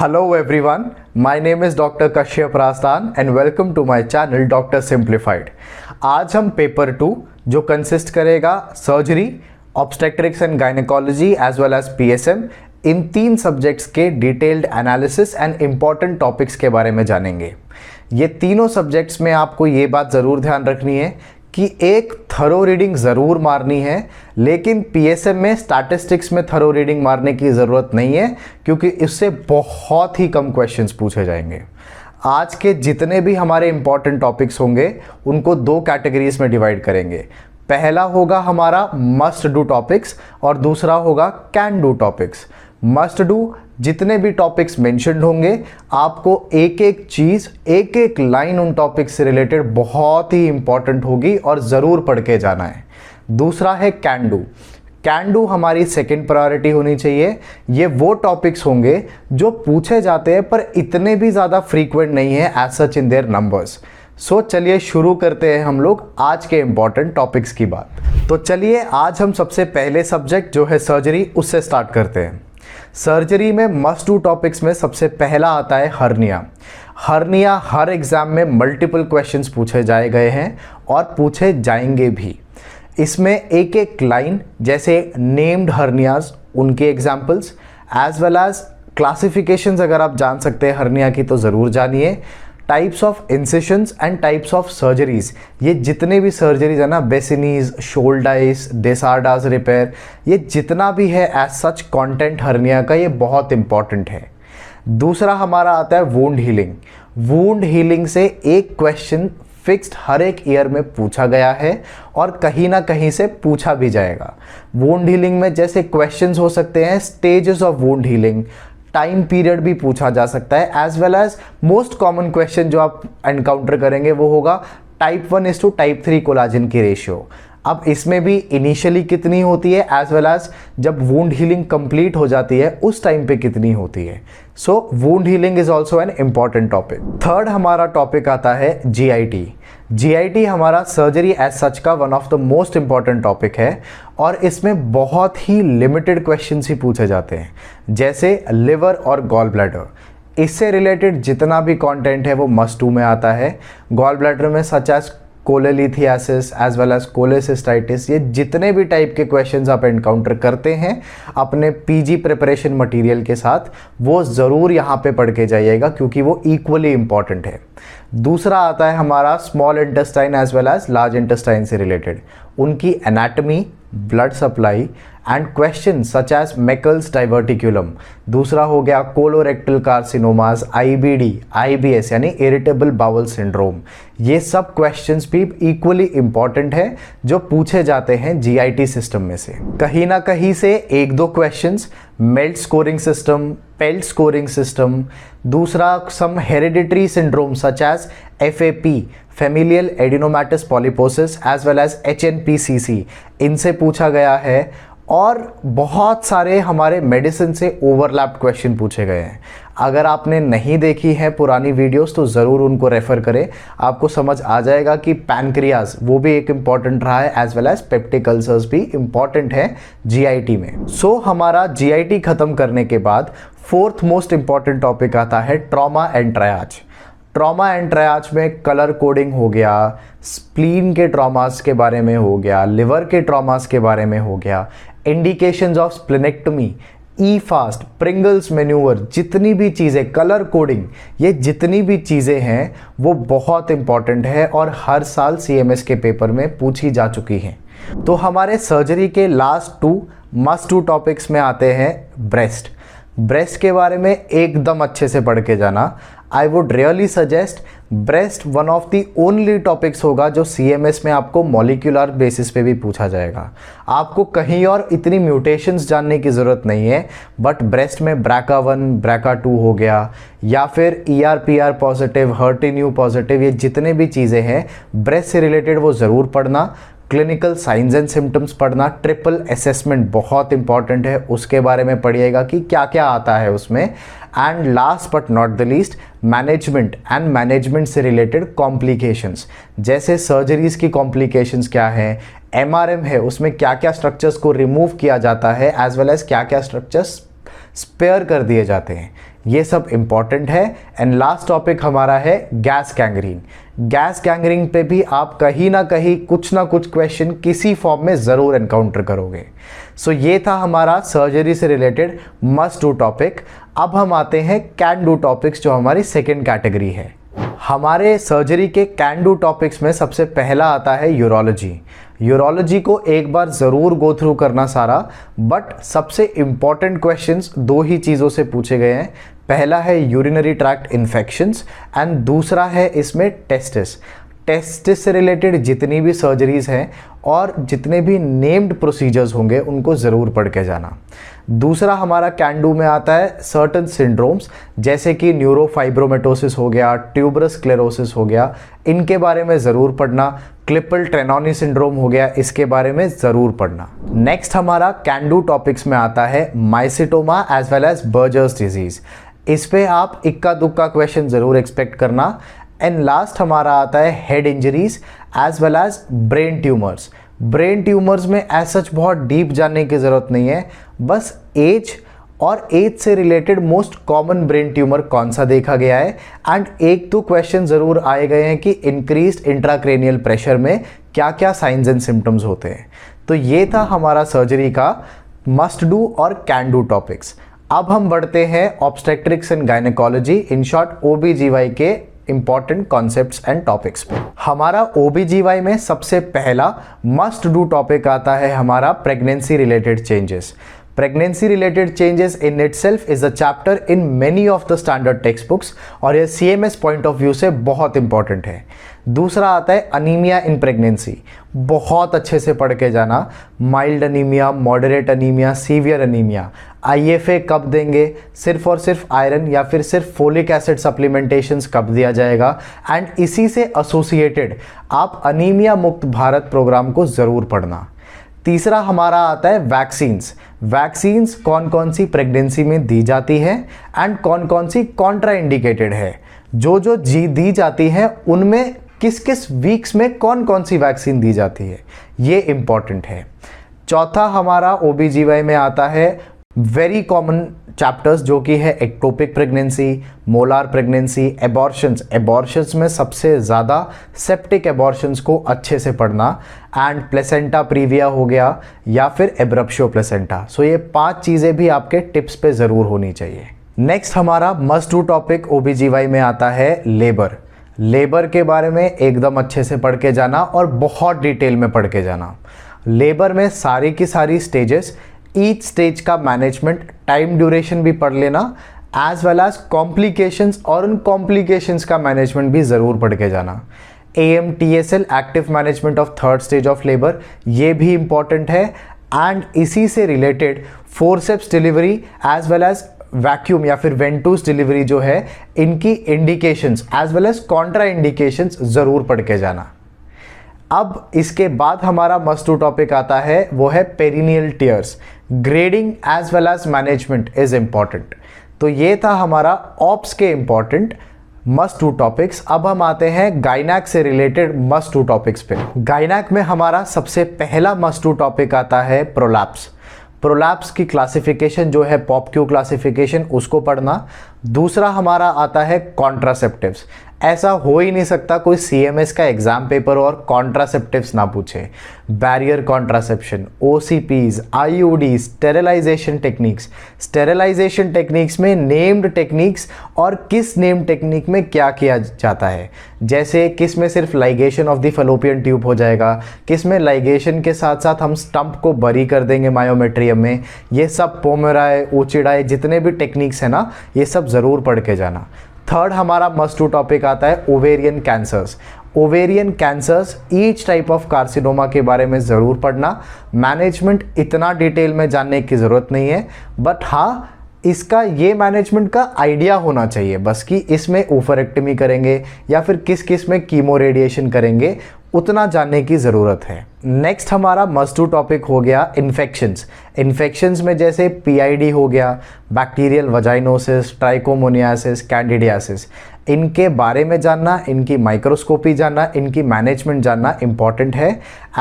Hello everyone, my name is Dr. Kashyap Rastan and welcome to my channel Dr. Simplified। आज हम paper 2 जो consist करेगा surgery, obstetrics and gynaecology as well as PSM, in 3 subjects के detailed analysis and important topics के बारे में जानेंगे। ये तीनों सब्जेक्ट्स में आपको ये बात ज़रूर ध्यान रखनी है कि एक थरो रीडिंग ज़रूर मारनी है, लेकिन पीएसएम में स्टैटिस्टिक्स में थरो रीडिंग मारने की ज़रूरत नहीं है क्योंकि इससे बहुत ही कम क्वेश्चंस पूछे जाएंगे। आज के जितने भी हमारे इंपॉर्टेंट टॉपिक्स होंगे उनको 2 कैटेगरीज में डिवाइड करेंगे। पहला होगा हमारा मस्ट डू टॉपिक्स और दूसरा होगा can do topics. Must do जितने भी टॉपिक्स मेंशन्ड होंगे आपको एक एक चीज़, एक एक लाइन उन टॉपिक्स से रिलेटेड बहुत ही इंपॉर्टेंट होगी और ज़रूर पढ़ के जाना है। दूसरा है कैन डू। कैन डू हमारी सेकंड प्रायोरिटी होनी चाहिए। ये वो टॉपिक्स होंगे जो पूछे जाते हैं पर इतने भी ज़्यादा फ्रीक्वेंट नहीं है as such in their numbers. So चलिए शुरू करते हैं हम लोग आज के इंपॉर्टेंट टॉपिक्स की बात। तो चलिए आज हम सबसे पहले सब्जेक्ट जो है सर्जरी उससे स्टार्ट करते हैं। सर्जरी में मस्ट डू टॉपिक्स में सबसे पहला आता है हर्निया। हर्निया हर एग्जाम में मल्टीपल क्वेश्चंस पूछे जाए गए हैं और पूछे जाएंगे भी। इसमें एक एक लाइन जैसे नेम्ड हर्नियाज, उनके examples as well as classifications अगर आप जान सकते हैं हर्निया की तो ज़रूर जानिए। Types of incisions and types of surgeries, ये जितने भी सर्जरीज है ना, बेसिनीज, शोल्डाइस, डेसार्डास रिपेयर, ये जितना भी है एज सच कंटेंट हर्निया का ये बहुत इंपॉर्टेंट है। दूसरा हमारा आता है वुंड हीलिंग। वुंड हीलिंग से एक क्वेश्चन फिक्स्ड हर एक ईयर में पूछा गया है और कहीं ना कहीं से पूछा भी जाएगा। वुंड हीलिंग में जैसे क्वेश्चंस हो सकते हैं stages of wound healing, time period भी पूछा जा सकता है, as well as most common question जो आप एनकाउंटर करेंगे वो होगा टाइप 1:टाइप 3 कोलाजन की रेशियो। अब इसमें भी इनिशियली कितनी होती है एज वेल एज जब वुंड हीलिंग कंप्लीट हो जाती है उस टाइम पे कितनी होती है। So wound healing is also an important topic. Third हमारा टॉपिक आता है जीआईटी। जीआईटी हमारा सर्जरी एज सच का one of the most important topic है और इसमें बहुत ही लिमिटेड क्वेश्चंस ही पूछे जाते हैं, जैसे लिवर और गॉल ब्लैडर। इससे रिलेटेड जितना भी कंटेंट है वो मस्ट डू में आता है। गॉल ब्लैडर में such as cholelithiasis as well as cholecystitis, ये जितने भी टाइप के क्वेश्चंस आप एनकाउंटर करते हैं अपने पीजी प्रिपरेशन मटेरियल के साथ वो ज़रूर यहाँ पे पढ़ के जाइएगा क्योंकि वो इक्वली इंपॉर्टेंट है। दूसरा आता है हमारा small intestine as well as large intestine से रिलेटेड, उनकी anatomy, blood supply and question such as Meckel's diverticulum. दूसरा हो गया कोलोरेक्टल कार्सिनोमास, आईबीडी, आईबीएस यानी इरिटेबल बाउल सिंड्रोम। ये सब क्वेश्चंस भी इक्वली इंपॉर्टेंट है जो पूछे जाते हैं जीआईटी सिस्टम में से। कहीं ना कहीं से 1-2 questions MELD scoring system, PELD scoring system, दूसरा some hereditary syndrome such as FAP, familial adenomatous polyposis as well as HNPCC, इनसे पूछा गया है। और बहुत सारे हमारे मेडिसिन से ओवरलैप क्वेश्चन पूछे गए हैं। अगर आपने नहीं देखी है पुरानी वीडियोस तो ज़रूर उनको रेफ़र करें, आपको समझ आ जाएगा कि पैनक्रियाज वो भी एक इम्पॉर्टेंट रहा है as well as peptic ulcers भी इम्पॉर्टेंट है जीआईटी में। सो हमारा जीआईटी ख़त्म करने के बाद 4th मोस्ट इम्पॉर्टेंट टॉपिक आता है ट्रॉमा एंड ट्रायाज। ट्रॉमा एंड ट्रायाज में कलर कोडिंग हो गया, स्प्लीन के ट्रॉमास के बारे में हो गया, लिवर के ट्रॉमास के बारे में हो गया, indications of splenectomy, E FAST, Pringle's manoeuvre, जितनी भी चीज़ें, कलर कोडिंग, ये जितनी भी चीज़ें हैं वो बहुत इंपॉर्टेंट है और हर साल CMS के पेपर में पूछी जा चुकी हैं। तो हमारे सर्जरी के लास्ट 2 मस्ट डू टॉपिक्स में आते हैं ब्रेस्ट। ब्रेस्ट के बारे में एकदम अच्छे से पढ़ के जाना। I would really suggest, breast one of the only topics होगा जो CMS में आपको मॉलिक्यूलर बेसिस पे भी पूछा जाएगा। आपको कहीं और इतनी म्यूटेशंस जानने की ज़रूरत नहीं है, बट ब्रेस्ट में BRCA1, BRCA2 हो गया या फिर ERPR पॉजिटिव, HER2 पॉजिटिव, ये जितने भी चीज़ें हैं ब्रेस्ट से रिलेटेड वो ज़रूर पढ़ना। क्लिनिकल साइंस एंड सिम्टम्स पढ़ना, ट्रिपल असेसमेंट बहुत इंपॉर्टेंट है, उसके बारे में पढ़िएगा कि क्या क्या आता है उसमें। And last but not the least management and management से रिलेटेड कॉम्प्लिकेशंस, जैसे सर्जरीज की कॉम्प्लिकेशंस क्या है, MRM है उसमें क्या क्या स्ट्रक्चर्स को रिमूव किया जाता है एज वेल एज क्या क्या स्ट्रक्चर्स स्पेयर कर दिए जाते हैं। ये सब इम्पॉर्टेंट है। एंड लास्ट टॉपिक हमारा है गैस गैंग्रीन। गैस गैंग्रीन पे भी आप कहीं ना कहीं कुछ ना कुछ क्वेश्चन किसी फॉर्म में ज़रूर एनकाउंटर करोगे। सो ये था हमारा सर्जरी से रिलेटेड मस्ट डू टॉपिक। अब हम आते हैं कैन डू टॉपिक्स, जो हमारी सेकेंड कैटेगरी है। हमारे सर्जरी के कैन डू टॉपिक्स में सबसे पहला आता है यूरोलॉजी। यूरोलॉजी को एक बार ज़रूर गो थ्रू करना सारा, बट सबसे इम्पॉर्टेंट क्वेश्चंस दो ही चीज़ों से पूछे गए हैं। पहला है यूरिनरी ट्रैक्ट इन्फेक्शंस एंड दूसरा है इसमें टेस्टिस। टेस्टिस से रिलेटेड जितनी भी सर्जरीज़ हैं और जितने भी नेम्ड प्रोसीजर्स होंगे उनको ज़रूर पढ़ के जाना। दूसरा हमारा कैन डू में आता है सर्टन सिंड्रोम्स, जैसे कि न्यूरोफाइब्रोमेटोसिस हो गया, ट्यूबरस स्क्लेरोसिस हो गया, इनके बारे में ज़रूर पढ़ना। क्लिपल ट्रेनॉनी सिंड्रोम हो गया, इसके बारे में ज़रूर पढ़ना। नेक्स्ट हमारा कैन डू टॉपिक्स में आता है mycetoma as well as Buerger's disease. इस पे आप इक्का दुक्का क्वेश्चन ज़रूर एक्सपेक्ट करना। एंड लास्ट हमारा आता है head injuries as well as brain tumours. Brain tumours में एज सच बहुत डीप जानने की ज़रूरत नहीं है, बस एज और एज से related most common brain tumour कौन सा देखा गया है। एंड एक तो क्वेश्चन ज़रूर आए गए हैं कि इंक्रीज्ड इंट्राक्रेनियल प्रेशर में क्या क्या साइंस एंड सिम्टम्स होते हैं। तो ये था हमारा सर्जरी का मस्ट डू और कैन डू टॉपिक्स। अब हम बढ़ते हैं obstetrics and gynaecology, in short OBGY के इंपॉर्टेंट कॉन्सेप्ट्स एंड टॉपिक्स पे। हमारा OBGY में सबसे पहला मस्ट डू टॉपिक आता है हमारा pregnancy related changes. Pregnancy related changes in itself is a chapter in many of the standard text books और ये CMS पॉइंट ऑफ व्यू से बहुत इंपॉर्टेंट है। दूसरा आता है अनीमिया इन प्रेगनेंसी, बहुत अच्छे से पढ़ के जाना। Mild anaemia, moderate anaemia, severe anaemia, IFA कब देंगे, सिर्फ और सिर्फ आयरन या फिर सिर्फ फोलिक एसिड सप्लीमेंटेशंस कब दिया जाएगा, एंड इसी से एसोसिएटेड आप अनीमिया मुक्त भारत प्रोग्राम को ज़रूर पढ़ना। तीसरा हमारा आता है वैक्सीन्स। वैक्सीन्स कौन कौन सी प्रेगनेंसी में दी जाती है एंड कौन कौन सी कॉन्ट्राइंडिकेटेड है। जो दी जाती है उनमें किस किस वीक्स में कौन कौन सी वैक्सीन दी जाती है, ये इंपॉर्टेंट है। चौथा हमारा OBGY में आता है वेरी कॉमन चैप्टर्स, जो कि है ectopic pregnancy, molar pregnancy, abortions. Abortions में सबसे ज़्यादा सेप्टिक एबॉर्शंस को अच्छे से पढ़ना, एंड प्लेसेंटा प्रीविया हो गया या फिर एब्रप्शियो प्लेसेंटा। सो ये 5 चीज़ें भी आपके टिप्स पे ज़रूर होनी चाहिए। नेक्स्ट हमारा मस्ट डू टॉपिक OBGY में आता है लेबर। लेबर के बारे में एकदम अच्छे से पढ़ के जाना और बहुत डिटेल में पढ़ के जाना। लेबर में सारी की सारी स्टेजेस, ईच स्टेज का मैनेजमेंट, टाइम ड्यूरेशन भी पढ़ लेना, एज वेल एज कॉम्प्लिकेशंस और उन कॉम्प्लिकेशंस का मैनेजमेंट भी ज़रूर पढ़ के जाना। AMTSL active management of third stage of labour, ये भी इंपॉर्टेंट है। एंड इसी से related forceps delivery as well as vacuum या फिर वेंटूस डिलीवरी जो है, इनकी indications as well as contraindications ज़रूर पढ़ के जाना। अब इसके बाद हमारा मस्ट डू टॉपिक आता है, वो है perineal tears. Grading as well as management is important. तो ये था हमारा ऑप्स के इंपॉर्टेंट मस्ट डू टॉपिक्स। अब हम आते हैं गायनेक से रिलेटेड मस्ट डू टॉपिक्स पे। गायनेक में हमारा सबसे पहला मस्ट डू टॉपिक आता है प्रोलैप्स। प्रोलैप्स की क्लासिफिकेशन जो है पॉपक्यू क्लासिफिकेशन, उसको पढ़ना। दूसरा हमारा आता है कॉन्ट्रासेप्टिव्स। ऐसा हो ही नहीं सकता कोई CMS का एग्जाम पेपर और कॉन्ट्रासेप्टिव्स ना पूछे। Barrier contraception, OCPs, IUD, sterilisation techniques. Sterilisation techniques में नेम्ड टेक्निक्स और किस नेम्ड टेक्निक में क्या किया जाता है, जैसे किस में सिर्फ ligation of the fallopian tube हो जाएगा, किस में लाइगेशन के साथ साथ हम स्टंप को बरी कर देंगे मायोमेट्रियम में। ये सब पोमेराए, ओचिडाए, जितने भी टेक्निक्स है ना, ये सब ज़रूर पढ़ के जाना। थर्ड हमारा मस्ट डू टॉपिक आता है ovarian cancers. Ovarian cancers, each type of carcinoma के बारे में ज़रूर पढ़ना। मैनेजमेंट इतना डिटेल में जानने की ज़रूरत नहीं है, बट हाँ इसका ये मैनेजमेंट का आइडिया होना चाहिए बस, कि इसमें ओफरेक्टमी करेंगे या फिर किस किस में कीमो रेडिएशन करेंगे, उतना जानने की ज़रूरत है। नेक्स्ट हमारा मस्ट डू टॉपिक हो गया इन्फेक्शंस। इन्फेक्शंस में जैसे PID हो गया, बैक्टीरियल वजाइनोसिस, ट्राइकोमोनियासिस, कैंडिडियासिस, इनके बारे में जानना, इनकी माइक्रोस्कोपी जानना, इनकी मैनेजमेंट जानना इंपॉर्टेंट है।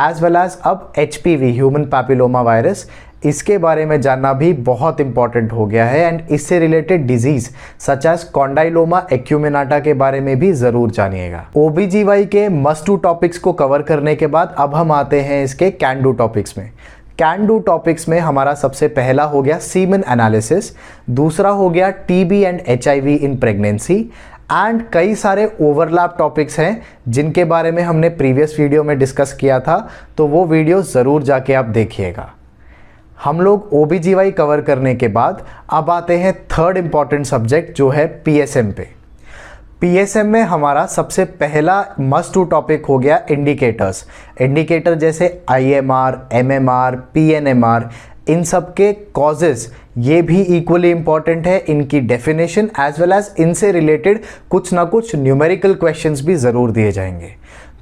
एज वेल एज अब HPV ह्यूमन पैपिलोमा वायरस, इसके बारे में जानना भी बहुत इंपॉर्टेंट हो गया है। एंड इससे related disease such as condyloma acuminata के बारे में भी ज़रूर जानिएगा। OBGY के मस्ट डू टॉपिक्स को कवर करने के बाद अब हम आते हैं इसके कैन डू टॉपिक्स में। कैन डू टॉपिक्स में हमारा सबसे पहला हो गया सीमन एनालिसिस, दूसरा हो गया TB and HIV in pregnancy, and कई सारे ओवरलैप टॉपिक्स हैं जिनके बारे में हमने प्रीवियस वीडियो में डिस्कस किया था, तो वो वीडियो ज़रूर जाके आप देखिएगा। हम लोग OBGY कवर करने के बाद अब आते हैं थर्ड इंपॉर्टेंट सब्जेक्ट जो है PSM पे। PSM में हमारा सबसे पहला मस्ट टू टॉपिक हो गया इंडिकेटर्स। इंडिकेटर जैसे IMR, MMR, PNMR, इन सब के कॉजेज़ ये भी इक्वली इंपॉर्टेंट है, इनकी डेफिनेशन एज वेल एज इनसे रिलेटेड कुछ ना कुछ न्यूमेरिकल क्वेश्चंस भी ज़रूर दिए जाएंगे।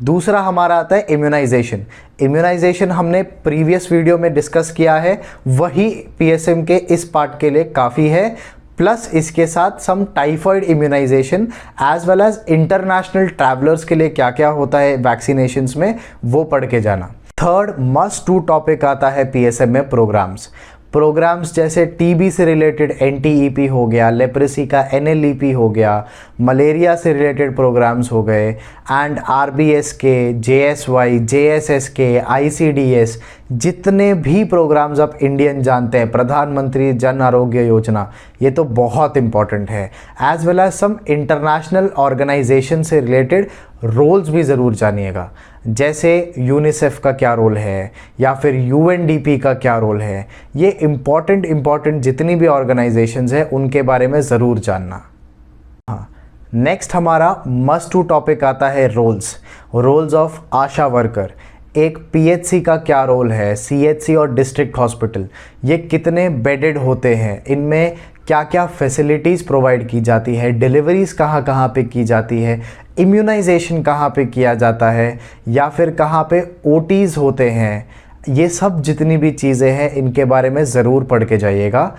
दूसरा हमारा आता है इम्यूनाइजेशन। इम्यूनाइजेशन हमने प्रीवियस वीडियो में डिस्कस किया है, वही PSM के इस पार्ट के लिए काफ़ी है, प्लस इसके साथ some typhoid immunisation as well as international travellers के लिए क्या क्या होता है वैक्सीनेशंस में, वो पढ़ के जाना। थर्ड मस्ट टू टॉपिक आता है PSM में प्रोग्राम्स जैसे TB से रिलेटेड NTEP हो गया, लेप्रेसी का NLEP हो गया, मलेरिया से रिलेटेड प्रोग्राम्स हो गए, एंड RBS के, JSY, JSS के, ICDS, जितने भी प्रोग्राम्स आप इंडियन जानते हैं, प्रधानमंत्री जन आरोग्य योजना, ये तो बहुत इंपॉर्टेंट है। As well as some international organisation से रिलेटेड रोल्स भी ज़रूर जानिएगा, जैसे यूनिसेफ का क्या रोल है या फिर UNDP का क्या रोल है। ये इम्पॉर्टेंट जितनी भी ऑर्गेनाइजेशंस हैं उनके बारे में ज़रूर जानना। हाँ, नेक्स्ट हमारा मस्ट टू टॉपिक आता है रोल्स ऑफ आशा वर्कर। एक PHC का क्या रोल है, CHC और डिस्ट्रिक्ट हॉस्पिटल, ये कितने बेडेड होते हैं, इनमें क्या क्या फैसिलिटीज़ प्रोवाइड की जाती है, डिलीवरीज़ कहाँ कहाँ पे की जाती है, इम्यूनाइजेशन कहाँ पे किया जाता है, या फिर कहाँ पे OTs होते हैं, ये सब जितनी भी चीज़ें हैं इनके बारे में ज़रूर पढ़ के जाइएगा।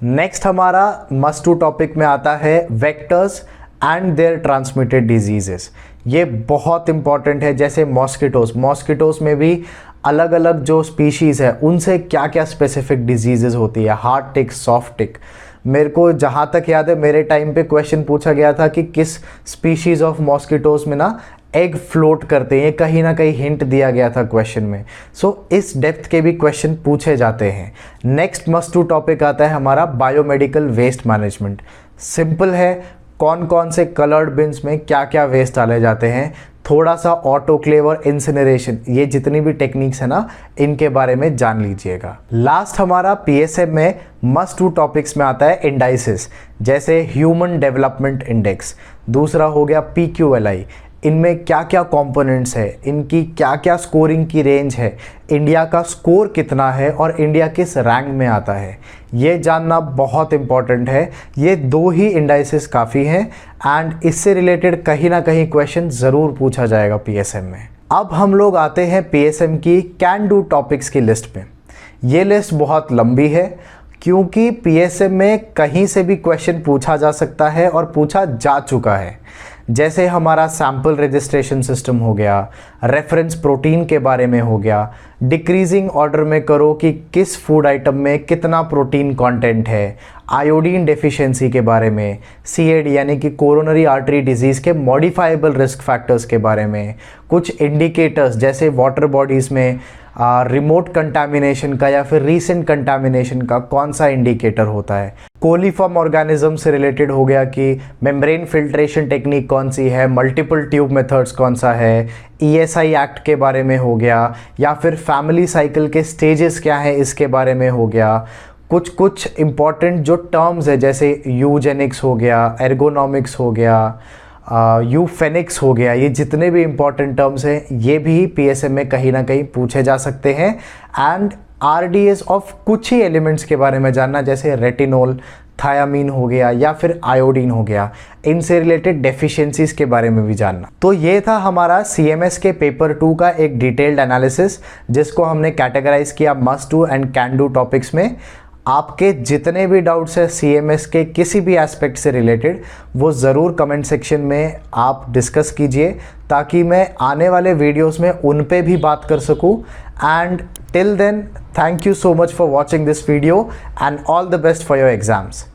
नेक्स्ट हमारा मस्ट टू टॉपिक में आता है vectors and their transmitted diseases. ये बहुत इंपॉर्टेंट है, जैसे मॉस्किटोस में भी अलग अलग जो स्पीशीज़ है उनसे क्या क्या स्पेसिफिक डिजीज़ेस होती है, हार्ड टिक, सॉफ्ट टिक। मेरे को जहाँ तक याद है मेरे टाइम पे क्वेश्चन पूछा गया था कि किस स्पीशीज़ ऑफ मॉस्किटोस में ना एग फ्लोट करते हैं, कहीं ना कहीं हिंट दिया गया था क्वेश्चन में। सो इस डेप्थ के भी क्वेश्चन पूछे जाते हैं। नेक्स्ट मस्ट टू टॉपिक आता है हमारा बायोमेडिकल वेस्ट मैनेजमेंट। सिंपल है, कौन कौन से कलर्ड बिन्स में क्या क्या वेस्ट डाले जाते हैं, थोड़ा सा ऑटोक्लेव और इंसिनरेशन, ये जितनी भी टेक्निक्स है ना इनके बारे में जान लीजिएगा। लास्ट हमारा PSM में मस्ट टू टॉपिक्स में आता है इंडाइसिस, जैसे ह्यूमन डेवलपमेंट इंडेक्स। दूसरा हो गया PQLI, इनमें क्या क्या कंपोनेंट्स है, इनकी क्या क्या स्कोरिंग की रेंज है, इंडिया का स्कोर कितना है और इंडिया किस रैंक में आता है, ये जानना बहुत इंपॉर्टेंट है। ये दो ही इंडाइसेस काफ़ी हैं एंड इससे रिलेटेड कहीं ना कहीं क्वेश्चन ज़रूर पूछा जाएगा PSM में। अब हम लोग आते हैं PSM की कैन डू टॉपिक्स की लिस्ट में। ये लिस्ट बहुत लंबी है क्योंकि PSM में कहीं से भी क्वेश्चन पूछा जा सकता है और पूछा जा चुका है। जैसे हमारा सैम्पल रजिस्ट्रेशन सिस्टम हो गया, रेफरेंस प्रोटीन के बारे में हो गया, डिक्रीजिंग ऑर्डर में करो कि किस फूड आइटम में कितना प्रोटीन कंटेंट है, आयोडीन डेफिशिएंसी के बारे में, CAD यानी कि कोरोनरी आर्टरी डिजीज़ के मॉडिफाइबल रिस्क फैक्टर्स के बारे में, कुछ इंडिकेटर्स जैसे वाटर बॉडीज़ में रिमोट कंटामिनेशन का या फिर रीसेंट कंटामिनेशन का कौन सा इंडिकेटर होता है, कोलीफॉर्म ऑर्गेनिज्म से रिलेटेड हो गया कि मेम्ब्रेन फिल्ट्रेशन टेक्निक कौन सी है, मल्टीपल ट्यूब मेथड्स कौन सा है, ESI एक्ट के बारे में हो गया, या फिर फैमिली साइकिल के स्टेजेस क्या है इसके बारे में हो गया। कुछ इंपॉर्टेंट जो टर्म्स है जैसे यूजेनिक्स हो गया, एर्गोनॉमिक्स हो गया, यूफेनिक्स हो गया, ये जितने भी इंपॉर्टेंट टर्म्स हैं ये भी PSM में कहीं ना कहीं पूछे जा सकते हैं। एंड RDS ऑफ कुछ ही एलिमेंट्स के बारे में जानना, जैसे रेटिनोल, थायामीन हो गया या फिर आयोडीन हो गया, इनसे रिलेटेड डेफिशिएंसीज के बारे में भी जानना। तो ये था हमारा CMS के पेपर 2 का एक डिटेल्ड एनालिसिस जिसको हमने कैटेगराइज किया must do and can do topics में। आपके जितने भी डाउट्स है CMS के किसी भी एस्पेक्ट से रिलेटेड वो ज़रूर कमेंट सेक्शन में आप डिस्कस कीजिए ताकि मैं आने वाले वीडियोस में उन पे भी बात कर सकूं। And Till then, thank you so much for watching this video and all the best for your exams.